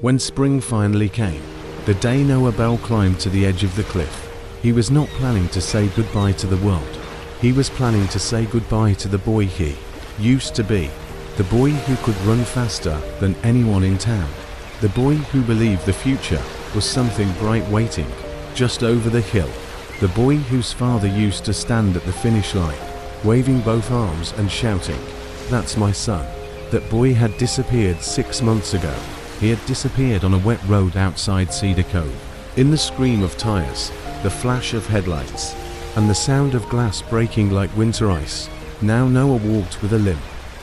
When spring finally came, the day Noah Bell climbed to the edge of the cliff, he was not planning to say goodbye to the world. He was planning to say goodbye to the boy he used to be, the boy who could run faster than anyone in town, the boy who believed the future was something bright waiting just over the hill, the boy whose father used to stand at the finish line, waving both arms and shouting, "That's my son." That boy had disappeared 6 months ago. He had disappeared on a wet road outside Cedar Cove. In the scream of tires, the flash of headlights, and the sound of glass breaking like winter ice, now Noah walked with a limp.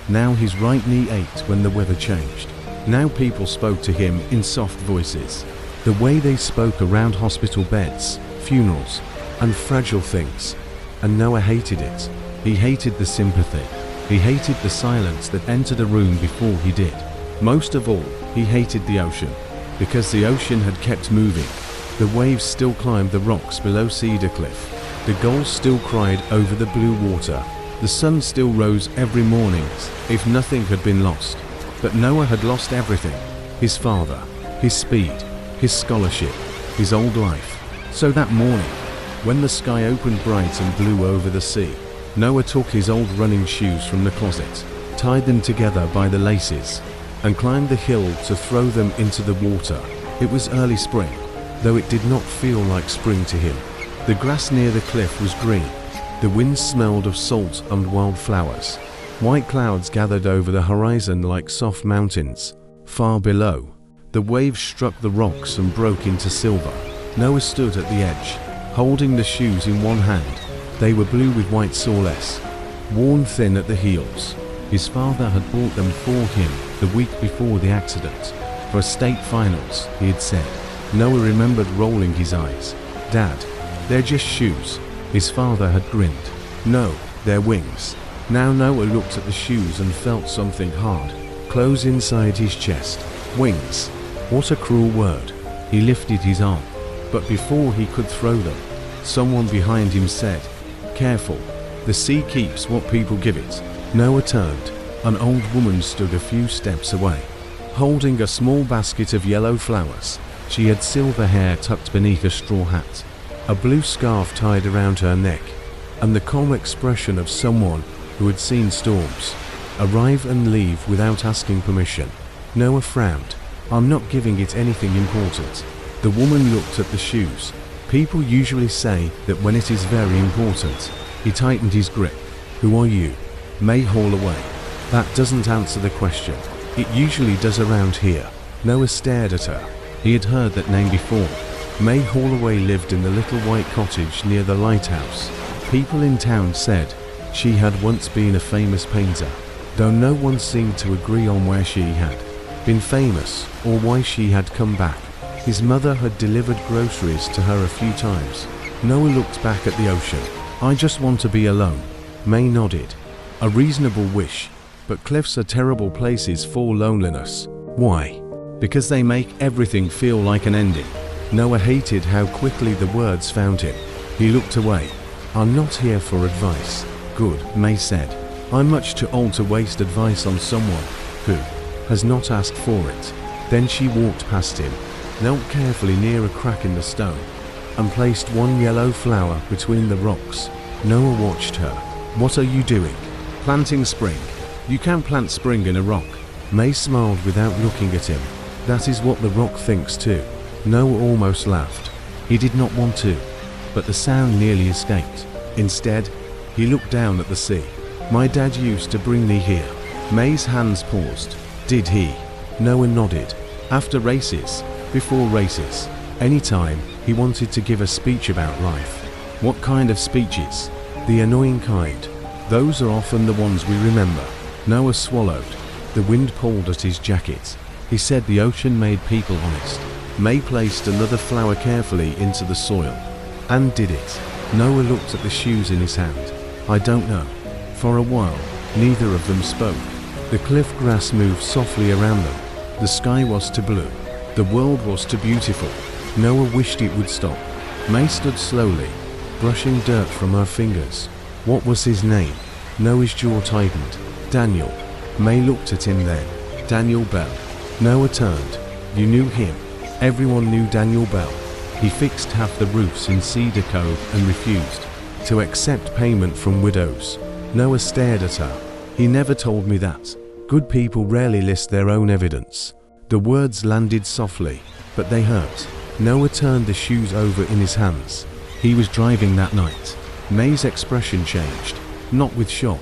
Now his right knee ached when the weather changed. Now people spoke to him in soft voices, the way they spoke around hospital beds, funerals, and fragile things. And Noah hated it. He hated the sympathy. He hated the silence that entered a room before he did. Most of all, he hated the ocean, because the ocean had kept moving. The waves still climbed the rocks below Cedar Cliff. The gulls still cried over the blue water. The sun still rose every morning, if nothing had been lost. But Noah had lost everything. His father, his speed, his scholarship, his old life. So that morning, when the sky opened bright and blue over the sea, Noah took his old running shoes from the closet, tied them together by the laces, and climbed the hill to throw them into the water. It was early spring, though it did not feel like spring to him. The grass near the cliff was green. The wind smelled of salt and wildflowers. White clouds gathered over the horizon like soft mountains. Far below, the waves struck the rocks and broke into silver. Noah stood at the edge, holding the shoes in one hand. They were blue with white soles, worn thin at the heels. His father had bought them for him the week before the accident. For state finals, he had said. Noah remembered rolling his eyes. "Dad, they're just shoes." His father had grinned. "No, they're wings." Now Noah looked at the shoes and felt something hard close inside his chest. Wings. What a cruel word. He lifted his arm, but before he could throw them, someone behind him said, "Careful, the sea keeps what people give it." Noah turned. An old woman stood a few steps away, holding a small basket of yellow flowers. She had silver hair tucked beneath a straw hat, a blue scarf tied around her neck, and the calm expression of someone who had seen storms arrive and leave without asking permission. Noah frowned. "I'm not giving it anything important." The woman looked at the shoes. "People usually say that when it is very important." He tightened his grip. "Who are you?" "Mae Holloway." "That doesn't answer the question." "It usually does around here." Noah stared at her. He had heard that name before. Mae Holloway lived in the little white cottage near the lighthouse. People in town said she had once been a famous painter, though no one seemed to agree on where she had been famous or why she had come back. His mother had delivered groceries to her a few times. Noah looked back at the ocean. "I just want to be alone." Mae nodded. "A reasonable wish, but cliffs are terrible places for loneliness." "Why?" "Because they make everything feel like an ending." Noah hated how quickly the words found him. He looked away. "I'm not here for advice." "Good," Mae said. "I'm much too old to waste advice on someone who has not asked for it." Then she walked past him, knelt carefully near a crack in the stone, and placed one yellow flower between the rocks. Noah watched her. "What are you doing?" "Planting spring." "You can't plant spring in a rock." Mae smiled without looking at him. "That is what the rock thinks too." Noah almost laughed. He did not want to, but the sound nearly escaped. Instead, he looked down at the sea. "My dad used to bring me here." Mae's hands paused. "Did he?" Noah nodded. "After races, before races, anytime he wanted to give a speech about life." "What kind of speeches?" "The annoying kind. Those are often the ones we remember." Noah swallowed. The wind pulled at his jacket. He said the ocean made people honest. Mae placed another flower carefully into the soil. And did it. Noah looked at the shoes in his hand. "I don't know." For a while, neither of them spoke. The cliff grass moved softly around them. The sky was too blue. The world was too beautiful. Noah wished it would stop. Mae stood slowly, brushing dirt from her fingers. What was his name? Noah's jaw tightened. "Daniel." Mae looked at him then. "Daniel Bell." Noah turned. You knew him. Everyone knew Daniel Bell. He fixed half the roofs in Cedar Cove and refused to accept payment from widows. Noah stared at her. He never told me that. Good people rarely list their own evidence. The words landed softly, but they hurt. Noah turned the shoes over in his hands. He was driving that night. Mae's expression changed, not with shock,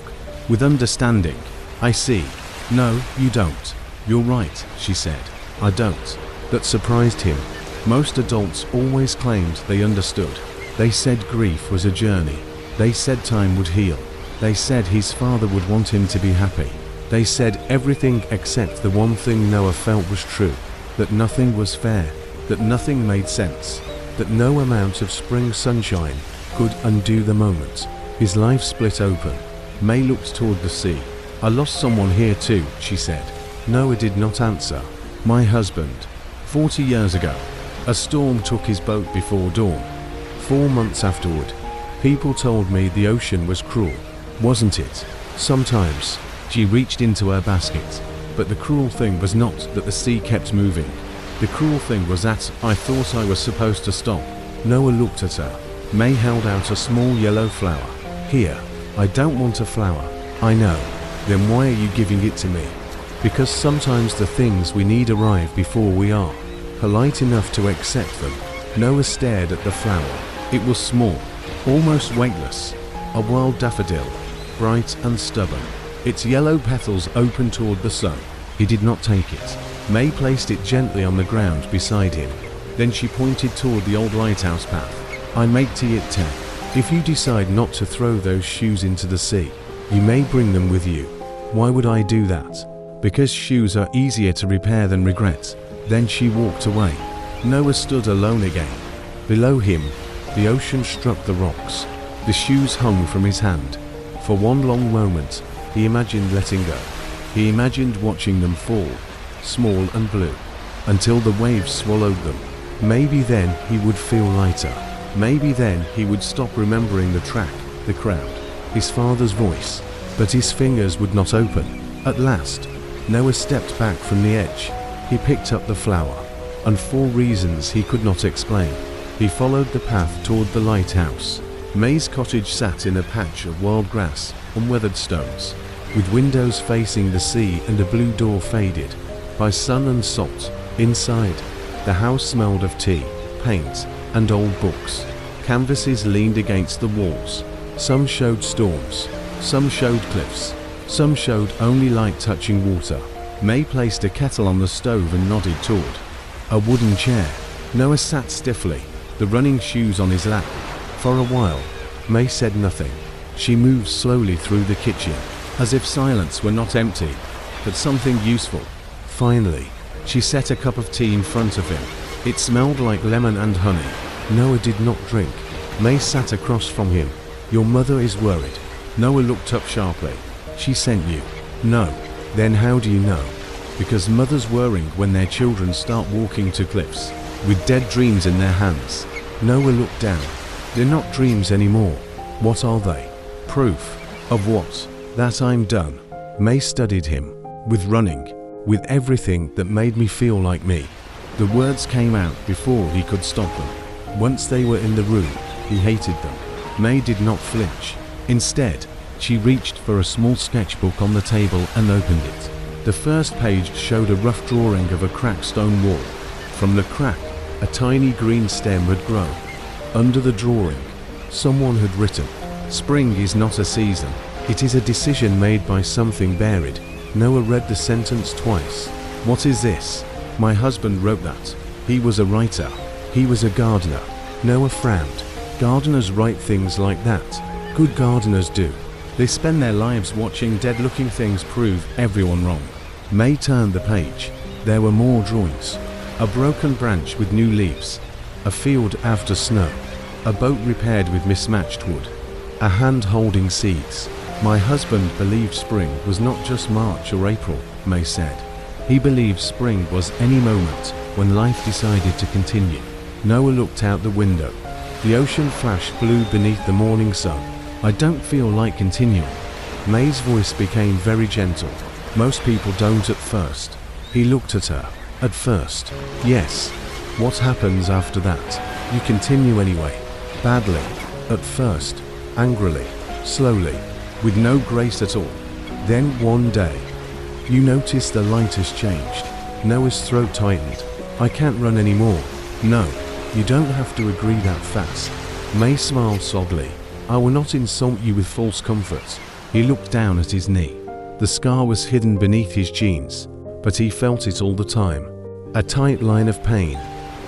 with understanding. I see. No, you don't. You're right, she said. I don't. That surprised him. Most adults always claimed they understood. They said grief was a journey. They said time would heal. They said his father would want him to be happy. They said everything except the one thing Noah felt was true. That nothing was fair. That nothing made sense. That no amount of spring sunshine could undo the moment. His life split open. Mae looked toward the sea. I lost someone here too, she said. Noah did not answer. My husband. 40 years ago. A storm took his boat before dawn. 4 months afterward. People told me the ocean was cruel. Wasn't it? Sometimes. She reached into her basket. But the cruel thing was not that the sea kept moving. The cruel thing was that I thought I was supposed to stop. Noah looked at her. Mae held out a small yellow flower. Here. I don't want a flower. I know. Then why are you giving it to me? Because sometimes the things we need arrive before we are polite enough to accept them. Noah stared at the flower. It was small, almost weightless. A wild daffodil, bright and stubborn. Its yellow petals open toward the sun. He did not take it. Mae placed it gently on the ground beside him. Then she pointed toward the old lighthouse path. I make tea at 10. If you decide not to throw those shoes into the sea, you may bring them with you. Why would I do that? Because shoes are easier to repair than regret. Then she walked away. Noah stood alone again. Below him, the ocean struck the rocks. The shoes hung from his hand. For one long moment, he imagined letting go. He imagined watching them fall, small and blue, until the waves swallowed them. Maybe then he would feel lighter. Maybe then he would stop remembering the track, the crowd, his father's voice. But his fingers would not open. At last, Noah stepped back from the edge. He picked up the flower, and for reasons he could not explain, he followed the path toward the lighthouse. Mae's cottage sat in a patch of wild grass and weathered stones, with windows facing the sea and a blue door faded by sun and salt. Inside, the house smelled of tea, paint, and old books. Canvases leaned against the walls. Some showed storms, some showed cliffs, some showed only light touching water. Mae placed a kettle on the stove and nodded toward a wooden chair. Noah sat stiffly, the running shoes on his lap. For a while, Mae said nothing. She moved slowly through the kitchen, as if silence were not empty, but something useful. Finally, she set a cup of tea in front of him. It smelled like lemon and honey. Noah did not drink. Mae sat across from him. Your mother is worried. Noah looked up sharply. She sent you. No. Then how do you know? Because mothers worry when their children start walking to cliffs, with dead dreams in their hands. Noah looked down. They're not dreams anymore. What are they? Proof. Of what? That I'm done. Mae studied him. With running. With everything that made me feel like me. The words came out before he could stop them. Once they were in the room, he hated them. Mae did not flinch. Instead, she reached for a small sketchbook on the table and opened it. The first page showed a rough drawing of a cracked stone wall. From the crack, a tiny green stem had grown. Under the drawing, someone had written, "Spring is not a season. It is a decision made by something buried." Noah read the sentence twice. What is this? My husband wrote that. He was a writer. He was a gardener. Noah frowned. Gardeners write things like that. Good gardeners do. They spend their lives watching dead-looking things prove everyone wrong. Mae turned the page. There were more drawings. A broken branch with new leaves. A field after snow. A boat repaired with mismatched wood. A hand holding seeds. My husband believed spring was not just March or April, Mae said. He believed spring was any moment when life decided to continue. Noah looked out the window. The ocean flashed blue beneath the morning sun. I don't feel like continuing. Mae's voice became very gentle. Most people don't at first. He looked at her. At first, yes. What happens after that? You continue anyway. Badly. At first. Angrily. Slowly. With no grace at all. Then one day, you notice the light has changed. Noah's throat tightened. I can't run anymore. No, you don't have to agree that fast. Mae smiled softly. I will not insult you with false comforts. He looked down at his knee. The scar was hidden beneath his jeans, but he felt it all the time. A tight line of pain.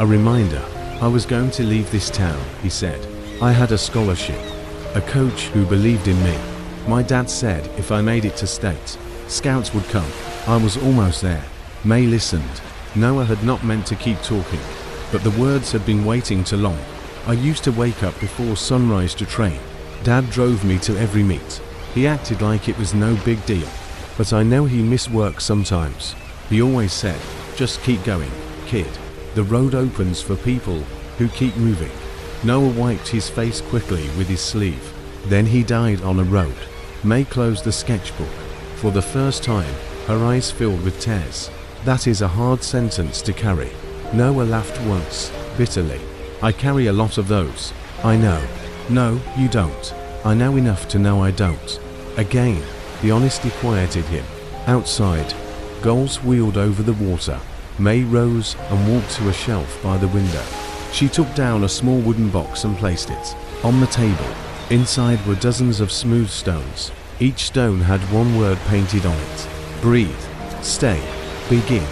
A reminder. I was going to leave this town, he said. I had a scholarship. A coach who believed in me. My dad said if I made it to state, scouts would come. I was almost there. Mae listened. Noah had not meant to keep talking, but the words had been waiting too long. I used to wake up before sunrise to train. Dad drove me to every meet. He acted like it was no big deal, but I know he missed work sometimes. He always said, just keep going, kid. The road opens for people who keep moving. Noah wiped his face quickly with his sleeve. Then he died on a road. Mae closed the sketchbook. For the first time, her eyes filled with tears. That is a hard sentence to carry. Noah laughed once, bitterly. I carry a lot of those. I know. No, you don't. I know enough to know I don't. Again, the honesty quieted him. Outside, gulls wheeled over the water. Mae rose and walked to a shelf by the window. She took down a small wooden box and placed it on the table. Inside were dozens of smooth stones. Each stone had one word painted on it. Breathe. Stay. Begin.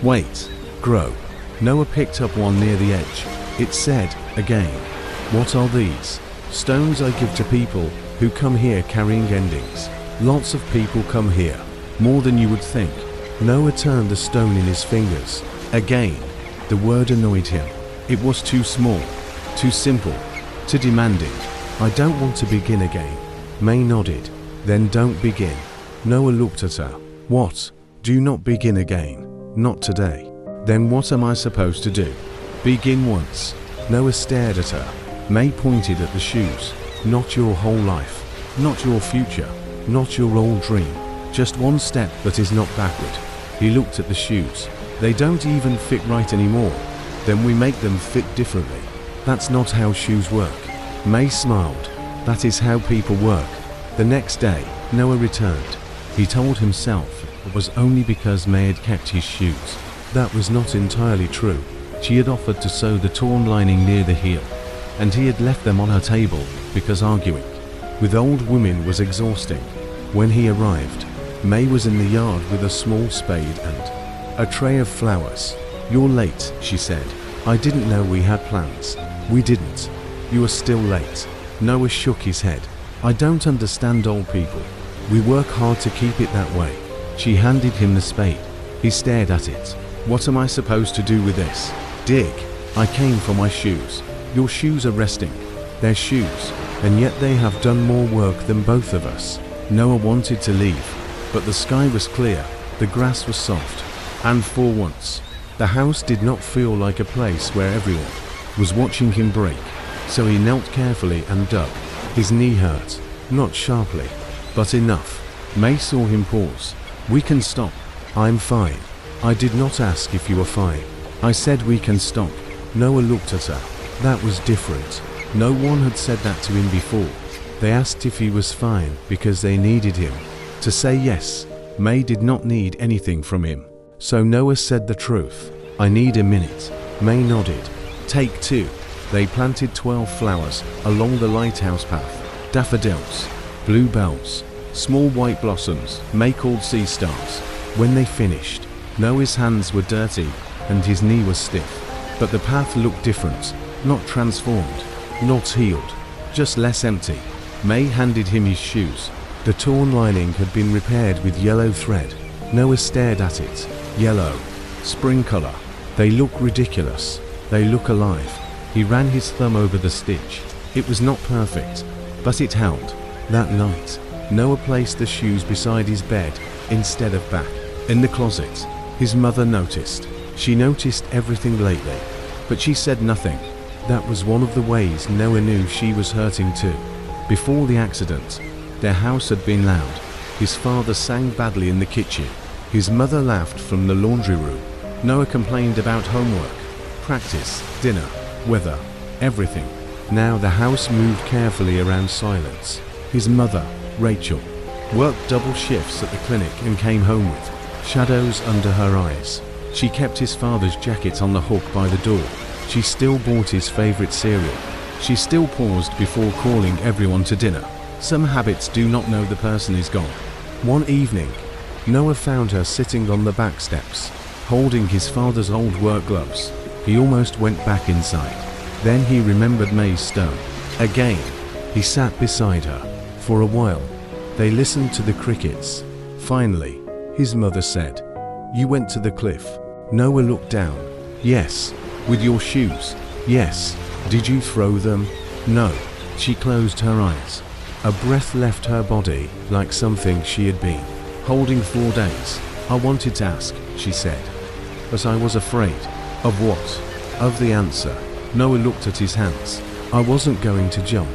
Wait. Grow. Noah picked up one near the edge. It said, again. What are these? Stones I give to people who come here carrying endings. Lots of people come here. More than you would think. Noah turned the stone in his fingers. Again. The word annoyed him. It was too small. Too simple. Too demanding. I don't want to begin again. Mae nodded. Then don't begin. Noah looked at her. What? Do not begin again. Not today. Then what am I supposed to do? Begin once. Noah stared at her. Mae pointed at the shoes. Not your whole life. Not your future. Not your old dream. Just one step that is not backward. He looked at the shoes. They don't even fit right anymore. Then we make them fit differently. That's not how shoes work. Mae smiled. That is how people work. The next day, Noah returned. He told himself it was only because Mae had kept his shoes. That was not entirely true. She had offered to sew the torn lining near the heel, and he had left them on her table because arguing with old women was exhausting. When he arrived, Mae was in the yard with a small spade and a tray of flowers. You're late, she said. I didn't know we had plans. We didn't. You are still late. Noah shook his head. I don't understand old people. We work hard to keep it that way. She handed him the spade. He stared at it. What am I supposed to do with this? Dig. I came for my shoes. Your shoes are resting. They're shoes, and yet they have done more work than both of us. Noah wanted to leave, but the sky was clear, the grass was soft, and for once, the house did not feel like a place where everyone was watching him break. So he knelt carefully and dug. His knee hurt, not sharply, but enough. Mae saw him pause. We can stop. I'm fine. I did not ask if you were fine. I said we can stop. Noah looked at her. That was different. No one had said that to him before. They asked if he was fine because they needed him to say yes. Mae did not need anything from him. So Noah said the truth. I need a minute. Mae nodded. Take two. They planted 12 flowers along the lighthouse path. Daffodils, bluebells, small white blossoms Mae called sea stars. When they finished, Noah's hands were dirty and his knee was stiff. But the path looked different, not transformed, not healed, just less empty. Mae handed him his shoes. The torn lining had been repaired with yellow thread. Noah stared at it. Yellow. Spring color. They look ridiculous. They look alive. He ran his thumb over the stitch. It was not perfect, but it held. That night, Noah placed the shoes beside his bed instead of back. In the closet, his mother noticed. She noticed everything lately, but she said nothing. That was one of the ways Noah knew she was hurting too. Before the accident, their house had been loud. His father sang badly in the kitchen. His mother laughed from the laundry room. Noah complained about homework, practice, dinner, weather, everything. Now the house moved carefully around silence. His mother, Rachel, worked double shifts at the clinic and came home with shadows under her eyes. She kept his father's jacket on the hook by the door. She still bought his favorite cereal. She still paused before calling everyone to dinner. Some habits do not know the person is gone. One evening, Noah found her sitting on the back steps, holding his father's old work gloves. He almost went back inside. Then he remembered Mae's stone. Again, he sat beside her. For a while, they listened to the crickets. Finally, his mother said, "You went to the cliff." Noah looked down. "Yes." "With your shoes?" "Yes." "Did you throw them?" "No." She closed her eyes. A breath left her body like something she had been holding 4 days. "I wanted to ask," she said, "but I was afraid." "Of what?" "Of the answer." Noah looked at his hands. "I wasn't going to jump."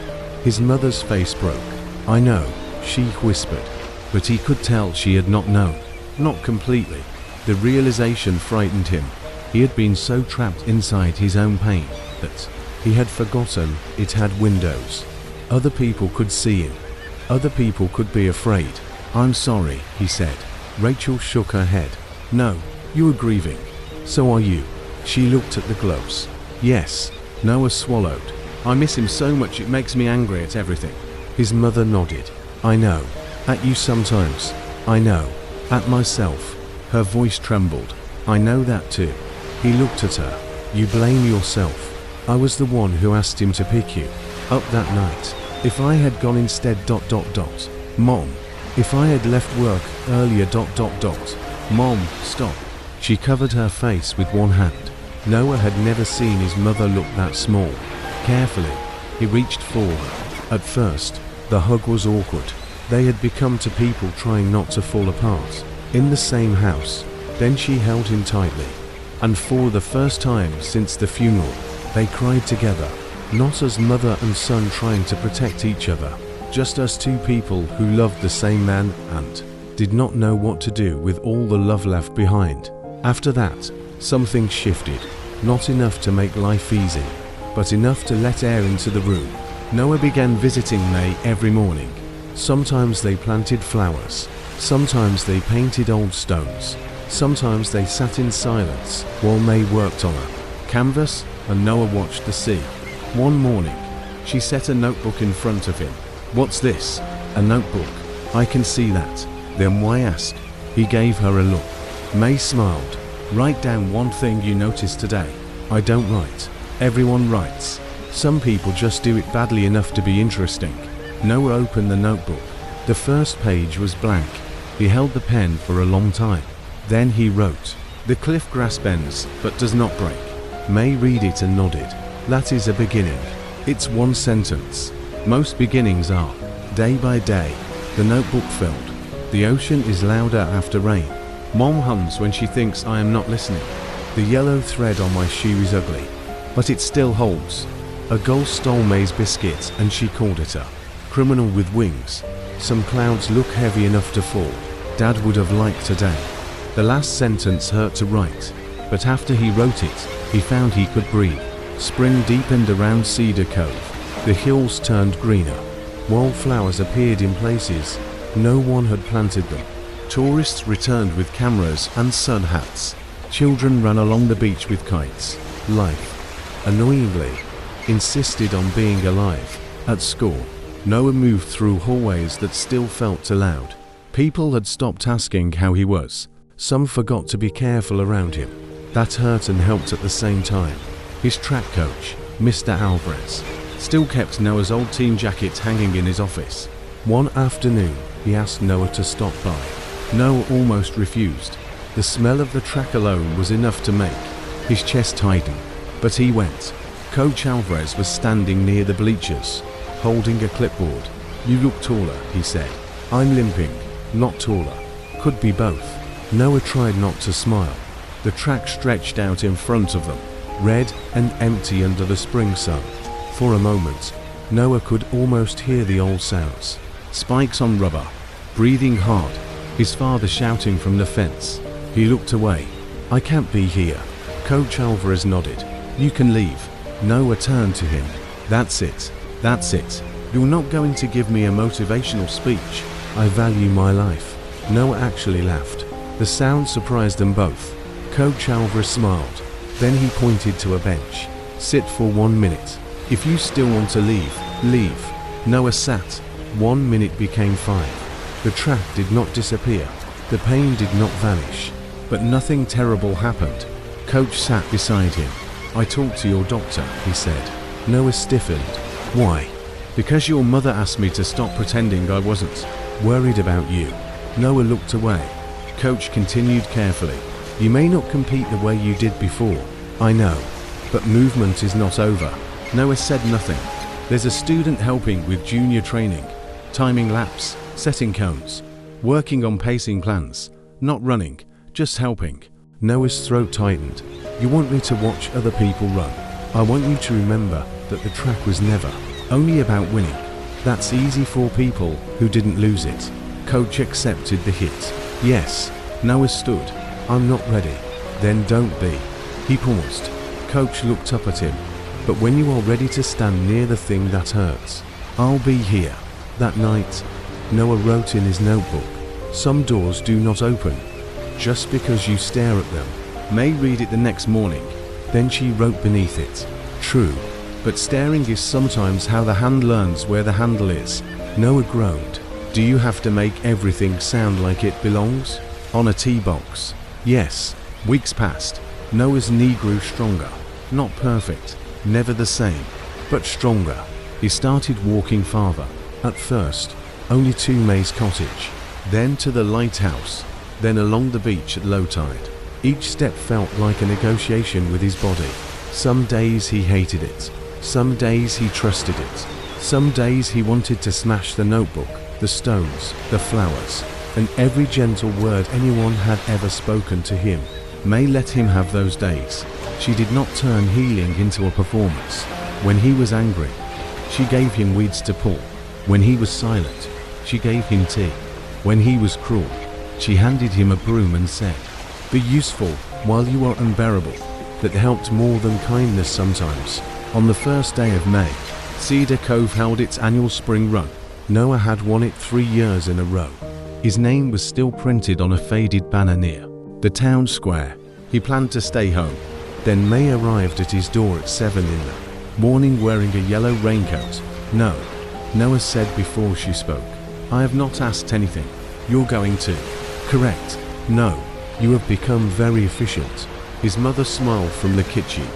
His mother's face broke. "I know," she whispered, but he could tell she had not known. Not completely. The realization frightened him. He had been so trapped inside his own pain that he had forgotten it had windows. Other people could see him. Other people could be afraid. "I'm sorry," he said. Rachel shook her head. "No, you are grieving. So are you." She looked at the gloves. "Yes." Noah swallowed. "I miss him so much it makes me angry at everything." His mother nodded. "I know. At you sometimes. I know. At myself." Her voice trembled. "I know that too." He looked at her. "You blame yourself. I was the one who asked him to pick you up that night. If I had gone instead ... Mom. If I had left work earlier ... Mom, stop." She covered her face with one hand. Noah had never seen his mother look that small. Carefully, he reached for her. At first, the hug was awkward. They had become two people trying not to fall apart. In the same house. Then she held him tightly. And for the first time since the funeral, they cried together. Not as mother and son trying to protect each other. Just as two people who loved the same man and did not know what to do with all the love left behind. After that, something shifted. Not enough to make life easy, but enough to let air into the room. Noah began visiting Mae every morning. Sometimes they planted flowers. Sometimes they painted old stones. Sometimes they sat in silence while Mae worked on a canvas and Noah watched the sea. One morning, she set a notebook in front of him. "What's this?" "A notebook." "I can see that." "Then why ask?" He gave her a look. Mae smiled. "Write down one thing you noticed today." "I don't write." "Everyone writes. Some people just do it badly enough to be interesting." Noah opened the notebook. The first page was blank. He held the pen for a long time. Then he wrote, "The cliff grass bends, but does not break." Mae read it and nodded. "That is a beginning." It's one sentence. Most beginnings are. Day by day, the notebook filled. The ocean is louder after rain. Mom hums when she thinks I am not listening. The yellow thread on my shoe is ugly, but it still holds. A gull stole Mae's biscuit and she called it a criminal with wings. Some clouds look heavy enough to fall. Dad would have liked today. The last sentence hurt to write, but after he wrote it, he found he could breathe. Spring deepened around Cedar Cove. The hills turned greener. Wildflowers appeared in places no one had planted them. Tourists returned with cameras and sun hats. Children ran along the beach with kites. Life, annoyingly, insisted on being alive. At school, Noah moved through hallways that still felt too loud. People had stopped asking how he was. Some forgot to be careful around him. That hurt and helped at the same time. His track coach, Mr. Alvarez, still kept Noah's old team jacket hanging in his office. One afternoon, he asked Noah to stop by. Noah almost refused. The smell of the track alone was enough to make his chest tighten. But he went. Coach Alvarez was standing near the bleachers, holding a clipboard. "You look taller," he said. "I'm limping, not taller." Could be both. Noah tried not to smile. The track stretched out in front of them, red and empty under the spring sun. For a moment, Noah could almost hear the old sounds. Spikes on rubber, breathing hard, his father shouting from the fence. He looked away. I can't be here. Coach Alvarez nodded. You can leave. Noah turned to him. That's it. That's it. You're not going to give me a motivational speech. I value my life. Noah actually laughed. The sound surprised them both. Coach Alvarez smiled. Then he pointed to a bench. Sit for 1 minute. If you still want to leave, leave. Noah sat. 1 minute became 5. The track did not disappear. The pain did not vanish. But nothing terrible happened. Coach sat beside him. I talked to your doctor, he said. Noah stiffened. Why? Because your mother asked me to stop pretending I wasn't worried about you. Noah looked away. Coach continued carefully. You may not compete the way you did before. I know. But movement is not over. Noah said nothing. There's a student helping with junior training, timing laps, setting cones, working on pacing plans, not running, just helping. Noah's throat tightened. You want me to watch other people run. I want you to remember that the track was never only about winning. That's easy for people who didn't lose it. Coach accepted the hit. Yes. Noah stood. I'm not ready. Then don't be. He paused. Coach looked up at him. But when you are ready to stand near the thing that hurts, I'll be here. That night, Noah wrote in his notebook, some doors do not open just because you stare at them. Mae read it the next morning. Then she wrote beneath it, true, but staring is sometimes how the hand learns where the handle is. Noah groaned. Do you have to make everything sound like it belongs? On a tee box. Yes. Weeks passed. Noah's knee grew stronger. Not perfect, never the same, but stronger. He started walking farther. At first, only to Mae's cottage, then to the lighthouse, then along the beach at low tide. Each step felt like a negotiation with his body. Some days he hated it. Some days he trusted it. Some days he wanted to smash the notebook, the stones, the flowers, and every gentle word anyone had ever spoken to him. Mae let him have those days. She did not turn healing into a performance. When he was angry, she gave him weeds to pull. When he was silent, she gave him tea. When he was cruel, she handed him a broom and said, be useful while you are unbearable. That helped more than kindness sometimes. On the first day of May, Cedar Cove held its annual spring run. Noah had won it 3 years in a row. His name was still printed on a faded banner near the town square. He planned to stay home. Then Mae arrived at his door at 7 in the morning wearing a yellow raincoat. No, Noah said before she spoke. I have not asked anything. You're going to. Correct. No, you have become very efficient. His mother smiled from the kitchen,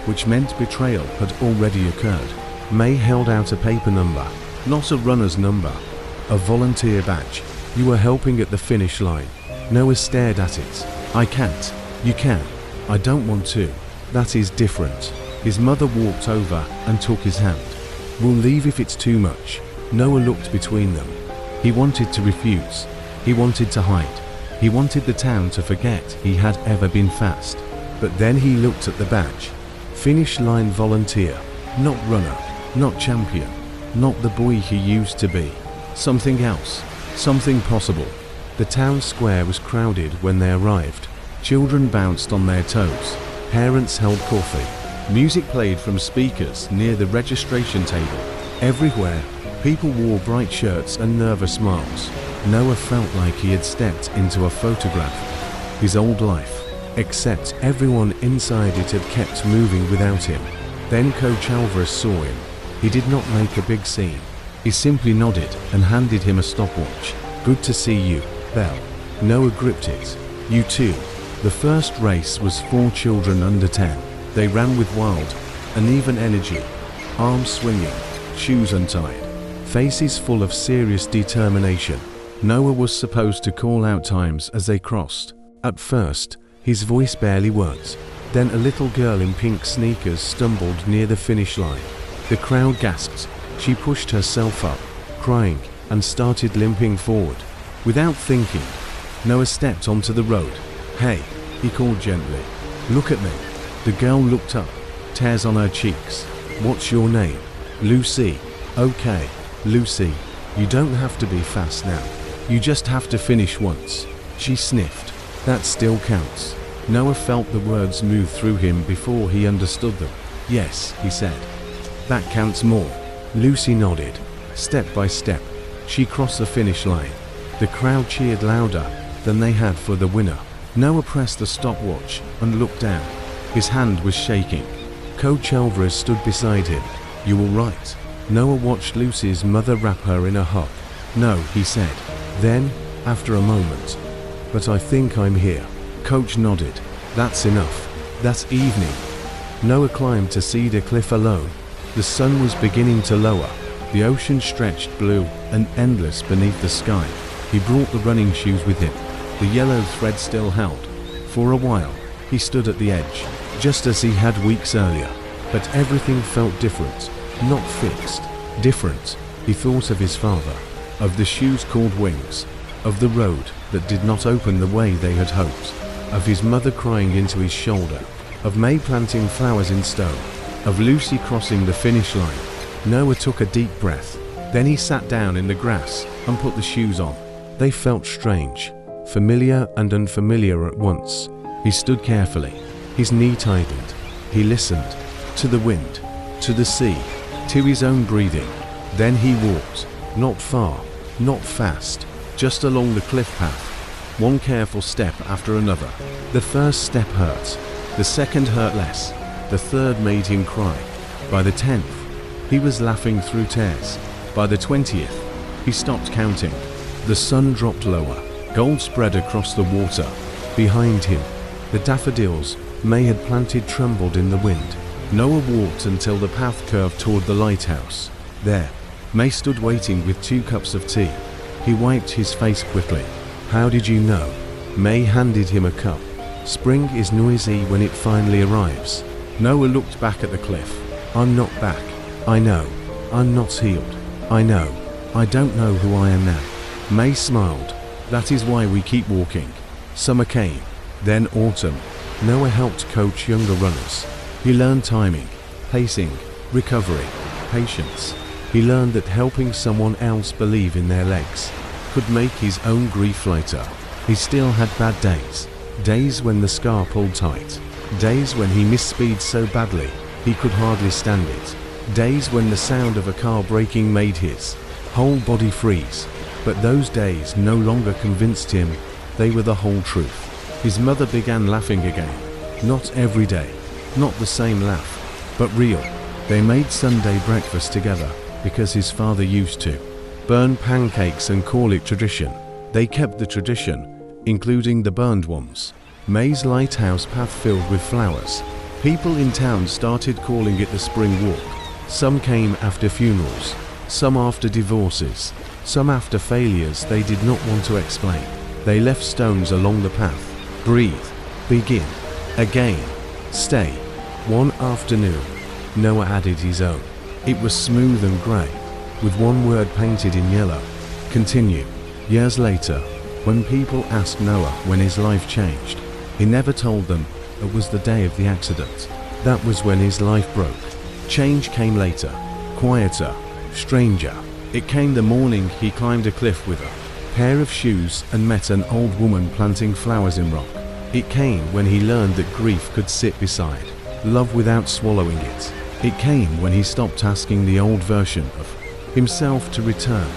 which meant betrayal had already occurred. Mae held out a paper number, not a runner's number, a volunteer badge. You are helping at the finish line. Noah stared at it. I can't. You can. I don't want to. That is different. His mother walked over and took his hand. We'll leave if it's too much. Noah looked between them. He wanted to refuse. He wanted to hide. He wanted the town to forget he had ever been fast. But then he looked at the badge. Finish line volunteer. Not runner. Not champion. Not the boy he used to be. Something else. Something possible. The town square was crowded when they arrived. Children bounced on their toes. Parents held coffee. Music played from speakers near the registration table. Everywhere, people wore bright shirts and nervous smiles. Noah felt like he had stepped into a photograph. His old life. Except everyone inside it had kept moving without him. Then Coach Alvarez saw him. He did not make a big scene. He simply nodded and handed him a stopwatch. Good to see you, Belle. Noah gripped it. You too. The first race was 4 children under 10. They ran with wild, uneven energy, arms swinging, shoes untied, faces full of serious determination. Noah was supposed to call out times as they crossed. At first, his voice barely worked. Then a little girl in pink sneakers stumbled near the finish line. The crowd gasped. She pushed herself up, crying, and started limping forward. Without thinking, Noah stepped onto the road. Hey, he called gently. Look at me. The girl looked up, tears on her cheeks. What's your name? Lucy. Okay, Lucy. You don't have to be fast now. You just have to finish once. She sniffed. That still counts. Noah felt the words move through him before he understood them. Yes, he said. That counts more. Lucy nodded. Step by step, she crossed the finish line. The crowd cheered louder than they had for the winner. Noah pressed the stopwatch and looked down. His hand was shaking. Coach Alvarez stood beside him. You all right? Noah watched Lucy's mother wrap her in a hug. No, he said. Then, after a moment, but I think I'm here. Coach nodded. That's enough. That evening, Noah climbed to Cedar Cliff alone. The sun was beginning to lower. The ocean stretched blue and endless beneath the sky. He brought the running shoes with him. The yellow thread still held. For a while, he stood at the edge, just as he had weeks earlier. But everything felt different, not fixed. Different. He thought of his father, of the shoes called wings, of the road that did not open the way they had hoped, of his mother crying into his shoulder, of Mae planting flowers in stone, of Lucy crossing the finish line. Noah took a deep breath. Then he sat down in the grass and put the shoes on. They felt strange, familiar and unfamiliar at once. He stood carefully. His knee tightened. He listened to the wind, to the sea, to his own breathing. Then he walked, not far, not fast, just along the cliff path, one careful step after another. The first step hurt. The second hurt less. The third made him cry. By the 10th, he was laughing through tears. By the 20th, he stopped counting. The sun dropped lower. Gold spread across the water. Behind him, the daffodils Mae had planted trembled in the wind. Noah walked until the path curved toward the lighthouse. There, Mae stood waiting with 2 cups of tea. He wiped his face quickly. How did you know? Mae handed him a cup. Spring is noisy when it finally arrives. Noah looked back at the cliff. I'm not back. I know. I'm not healed. I know. I don't know who I am now. Mae smiled. That is why we keep walking. Summer came. Then autumn. Noah helped coach younger runners. He learned timing, pacing, recovery, patience. He learned that helping someone else believe in their legs could make his own grief lighter. He still had bad days. Days when the scar pulled tight. Days when he missed speed so badly he could hardly stand it. Days when the sound of a car braking made his whole body freeze. But those days no longer convinced him they were the whole truth. His mother began laughing again. Not every day, not the same laugh, but real. They made Sunday breakfast together because his father used to burn pancakes and call it tradition. They kept the tradition, including the burned ones. Mae's lighthouse path filled with flowers. People in town started calling it the spring walk. Some came after funerals, some after divorces, some after failures they did not want to explain. They left stones along the path. Breathe. Begin. Again. Stay. One afternoon, Noah added his own. It was smooth and grey, with one word painted in yellow. Continue. Years later, when people asked Noah when his life changed, he never told them it was the day of the accident. That was when his life broke. Change came later, quieter, stranger. It came the morning he climbed a cliff with a pair of shoes and met an old woman planting flowers in rock. It came when he learned that grief could sit beside love without swallowing it. It came when he stopped asking the old version of himself to return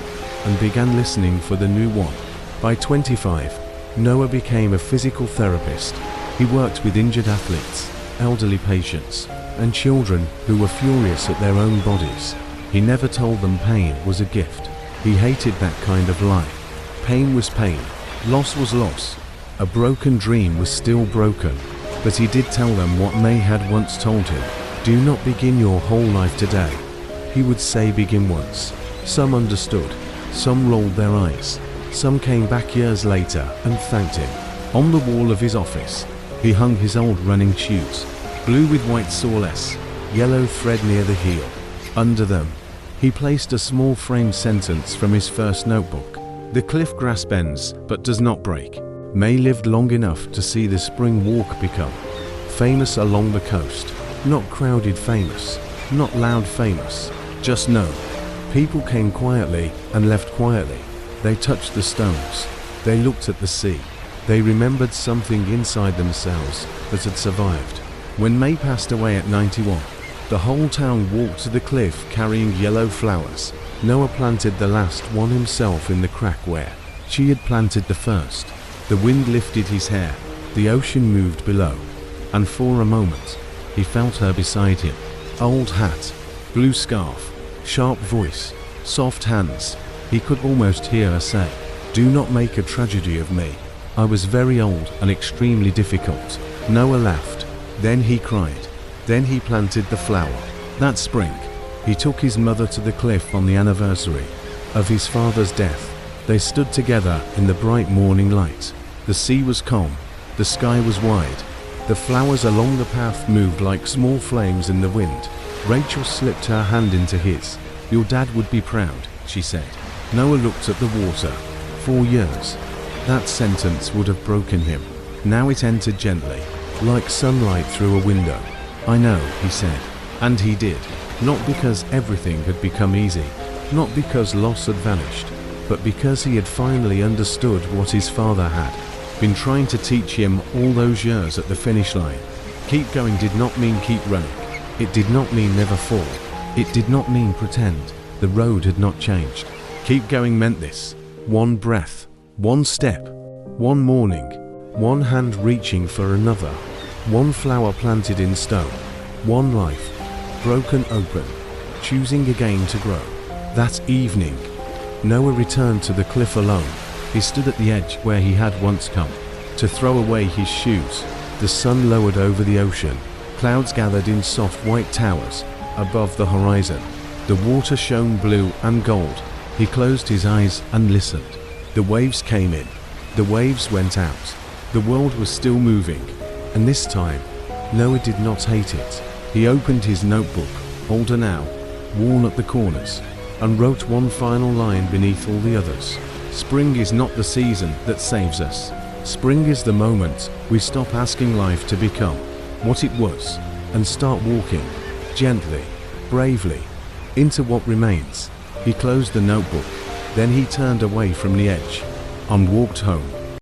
and began listening for the new one. By 25, Noah became a physical therapist. He worked with injured athletes, elderly patients, and children who were furious at their own bodies. He never told them pain was a gift. He hated that kind of life. Pain was pain. Loss was loss. A broken dream was still broken. But he did tell them what Mae had once told him. Do not begin your whole life today. He would say begin once. Some understood. Some rolled their eyes. Some came back years later and thanked him. On the wall of his office, he hung his old running shoes, blue with white sawless, yellow thread near the heel. Under them, he placed a small framed sentence from his first notebook. The cliff grass bends, but does not break. Mae lived long enough to see the spring walk become famous along the coast. Not crowded famous, not loud famous, just known. People came quietly and left quietly. They touched the stones. They looked at the sea. They remembered something inside themselves that had survived. When Mae passed away at 91, the whole town walked to the cliff carrying yellow flowers. Noah planted the last one himself in the crack where she had planted the first. The wind lifted his hair, the ocean moved below, and for a moment, he felt her beside him. Old hat, blue scarf, sharp voice, soft hands. He could almost hear her say, "Do not make a tragedy of me. I was very old and extremely difficult." Noah laughed. Then he cried. Then he planted the flower. That spring, he took his mother to the cliff on the anniversary of his father's death. They stood together in the bright morning light. The sea was calm. The sky was wide. The flowers along the path moved like small flames in the wind. Rachel slipped her hand into his. "Your dad would be proud," she said. Noah looked at the water. 4 years. That sentence would have broken him. Now it entered gently, like sunlight through a window. "I know," he said. And he did. Not because everything had become easy, not because loss had vanished, but because he had finally understood what his father had been trying to teach him all those years at the finish line. Keep going did not mean keep running. It did not mean never fall. It did not mean pretend. The road had not changed. Keep going meant this. One breath, one step, one morning, one hand reaching for another, one flower planted in stone, one life broken open, choosing again to grow. That evening, Noah returned to the cliff alone. He stood at the edge where he had once come to throw away his shoes. The sun lowered over the ocean. Clouds gathered in soft white towers above the horizon. The water shone blue and gold. He closed his eyes and listened. The waves came in. The waves went out. The world was still moving. And this time, Noah did not hate it. He opened his notebook, older now, worn at the corners, and wrote one final line beneath all the others. Spring is not the season that saves us. Spring is the moment we stop asking life to become what it was and start walking, gently, bravely, into what remains. He closed the notebook, then he turned away from the edge and walked home.